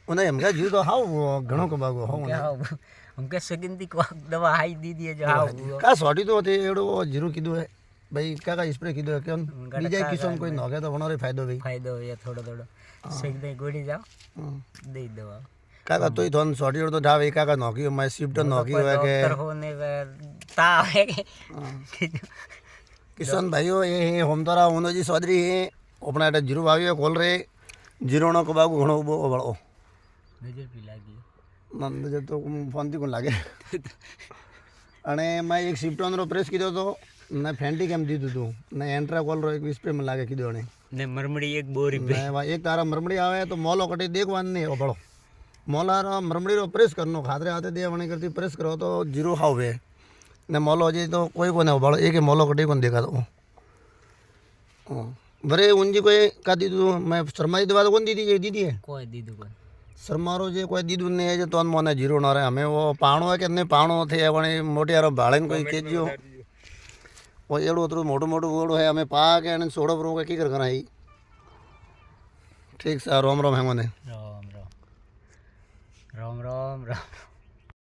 उन्हें हम क्या जीव तो हाउ घणो कबागो हाउ हमके सेकंड को दवा हाई दी दी जो हाउ का सोटी तो होते एड़ो जीरो कीधो है भाई क्या का स्प्रे कीधो है क्यों बीजा किस्म कोई नोगे तो वनोरे फायदो ये थोड़ा थोड़ा सेक दे गोड़ी जाओ दे दवा काका तो थोन सोटी तो ढावे काका नोकी मैं शिफ्ट नोकी है के होने ता है किशन भाइयों ये होम तारा होनो जी सोदरी है अपना एटा जीरो भावियो खोल रे जीरो नो कबागो घणो बड़ो नजर भी लागी नजर तो फोन थी कोण लागे અને મેં એક શિફ્ટોનો પ્રેસ કીધો તો ને ફેન્ટી કેમ દીધું હતું ને એન્ટ્રા કોલરો એક સ્પ્રે માં લાગે કીધો ને ને મરમડી એક બોરી ને એક તારા મરમડી આવે તો મોલો કટી દેખવાન નહીં ઓબળો મોલાર મરમડીનો પ્રેસ કરનો ખાતરે હાથે દેવણી કરતી પ્રેસ કરો તો જીરો હાવે ને મોલો હજી તો કોઈ કોને ઓબળો એક મોલો કટી કોને દેખાતો ભરે ઊંજી કોઈ કા દીધું મેં શર્માજી દવા તો કોણ દીધી દીધી है કોઈ દીધું કોઈ शर्मारो जे कोई दीदू ने जे तो मोने जीरो न रहे हमें वो पाणो है कि नहीं पाणो थे वणी मोटी यारो भाड़े कोई केजियो वो एड़ो तो मोटो मोटो वोड़ो है हमें पा के अन सोड़ो प्रो के की कर करा ही ठीक सर रोम रोम है मोने राम राम राम राम राम